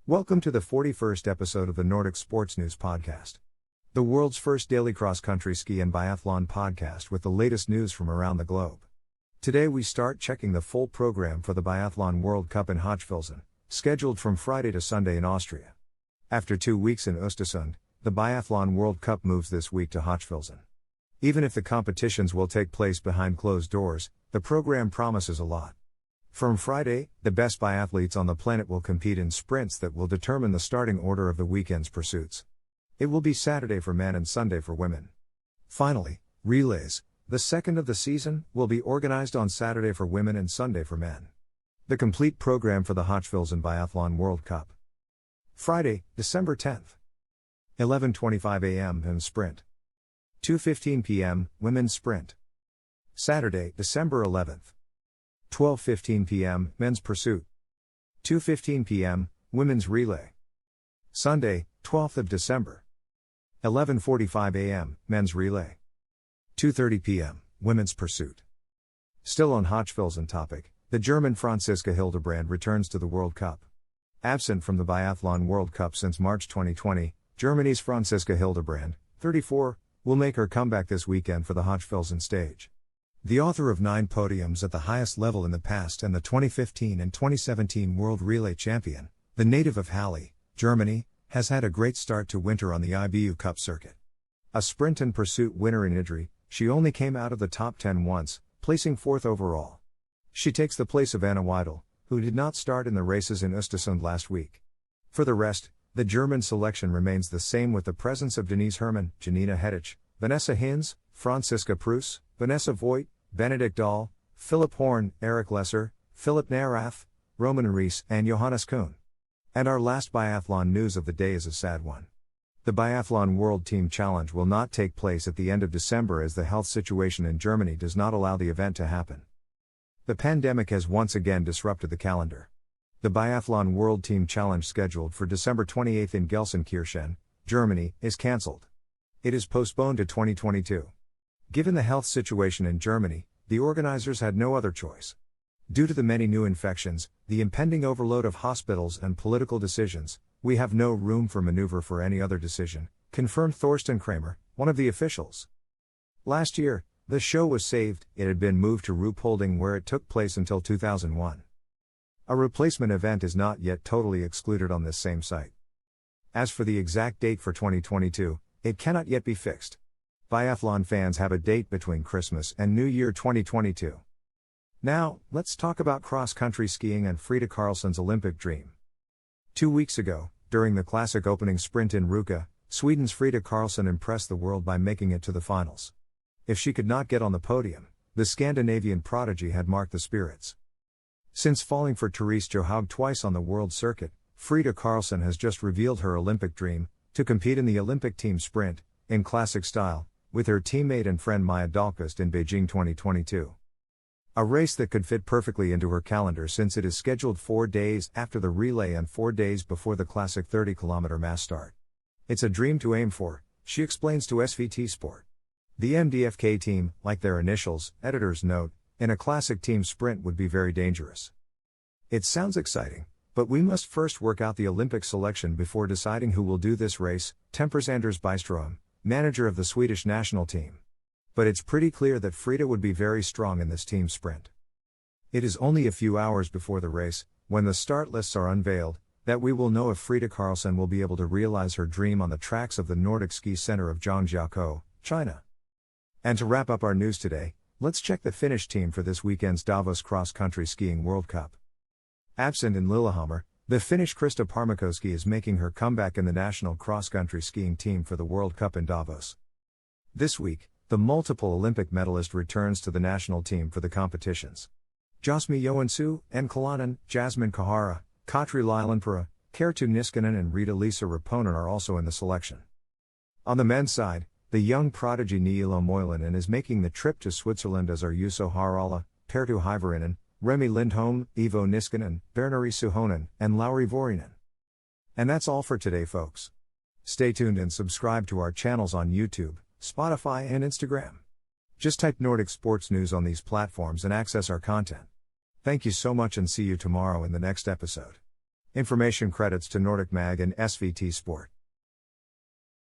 Welcome to the 41st episode of the Nordic Sports News Podcast, the world's first daily cross-country ski and biathlon podcast with the latest news from around the globe. Today we start checking the full program for the Biathlon World Cup in Hochfilzen, scheduled from Friday to Sunday in Austria. After 2 weeks in Östersund, the Biathlon World Cup moves this week to Hochfilzen. Even if the competitions will take place behind closed doors, the program promises a lot. From Friday, the best biathletes on the planet will compete in sprints that will determine the starting order of the weekend's pursuits. It will be Saturday for men and Sunday for women. Finally, relays, the second of the season, will be organized on Saturday for women and Sunday for men. The complete program for the Hochfilzen Biathlon World Cup. Friday, December 10th. 11:25 a.m. men's sprint. 2:15 p.m. women's sprint. Saturday, December 11th. 12:15 p.m. men's pursuit. 2:15 p.m. women's relay. Sunday, 12th of December. 11:45 a.m. men's relay. 2:30 p.m. women's pursuit. Still on Hochfilzen topic, the German Franziska Hildebrand returns to the World Cup. Absent from the Biathlon World Cup since March 2020, Germany's Franziska Hildebrand, 34, will make her comeback this weekend for the Hochfilzen stage. The author of 9 podiums at the highest level in the past and the 2015 and 2017 World Relay Champion, the native of Halle, Germany, has had a great start to winter on the IBU Cup circuit. A sprint and pursuit winner in Idre, she only came out of the top 10 once, placing 4th overall. She takes the place of Anna Weidel, who did not start in the races in Östersund last week. For the rest, the German selection remains the same with the presence of Denise Herrmann, Janina Hedich, Vanessa Hinz, Franziska Preuss, Vanessa Voigt, Benedikt Dahl, Philipp Horn, Eric Lesser, Philipp Narath, Roman Rees and Johannes Kuhn. And our last biathlon news of the day is a sad one. The Biathlon World Team Challenge will not take place at the end of December as the health situation in Germany does not allow the event to happen. The pandemic has once again disrupted the calendar. The Biathlon World Team Challenge scheduled for December 28 in Gelsenkirchen, Germany, is cancelled. It is postponed to 2022. Given the health situation in Germany, the organizers had no other choice. Due to the many new infections, the impending overload of hospitals and political decisions, we have no room for maneuver for any other decision, confirmed Thorsten Kramer, one of the officials. Last year, the show was saved. It had been moved to Ruhpolding where it took place until 2001. A replacement event is not yet totally excluded on this same site. As for the exact date for 2022, it cannot yet be fixed. Biathlon fans have a date between Christmas and New Year 2022. Now, let's talk about cross-country skiing and Frida Karlsson's Olympic dream. 2 weeks ago, during the classic opening sprint in Ruka, Sweden's Frida Karlsson impressed the world by making it to the finals. If she could not get on the podium, the Scandinavian prodigy had marked the spirits. Since falling for Therese Johaug twice on the world circuit, Frida Karlsson has just revealed her Olympic dream, to compete in the Olympic team sprint, in classic style, with her teammate and friend Maja Dahlqvist in Beijing 2022. A race that could fit perfectly into her calendar since it is scheduled 4 days after the relay and 4 days before the classic 30-kilometer mass start. It's a dream to aim for, she explains to SVT Sport. The MDFK team, like their initials, editors note, in a classic team sprint would be very dangerous. It sounds exciting, but we must first work out the Olympic selection before deciding who will do this race, tempers Anders Byström, manager of the Swedish national team. But it's pretty clear that Frida would be very strong in this team sprint. It is only a few hours before the race, when the start lists are unveiled, that we will know if Frida Karlsson will be able to realize her dream on the tracks of the Nordic ski center of Zhangjiakou, China. And to wrap up our news today, let's check the Finnish team for this weekend's Davos cross-country skiing World Cup. Absent in Lillehammer, the Finnish Krista Parmakoski is making her comeback in the national cross-country skiing team for the World Cup in Davos. This week, the multiple Olympic medalist returns to the national team for the competitions. Jasmi Joensuu, N. Kalanen, Jasmine Kahara, Katri Lilanpura, Kerttu Niskanen and Rita-Liisa Reponen are also in the selection. On the men's side, the young prodigy Niilo Moilanen is making the trip to Switzerland as are Juuso Harala, Perttu Häivärinен, Remi Lindholm, Ivo Niskanen, Bernari Suhonen, and Lauri Vuorinen. And that's all for today, folks. Stay tuned and subscribe to our channels on YouTube, Spotify and Instagram. Just type Nordic Sports News on these platforms and access our content. Thank you so much and see you tomorrow in the next episode. Information credits to Nordic Mag and SVT Sport.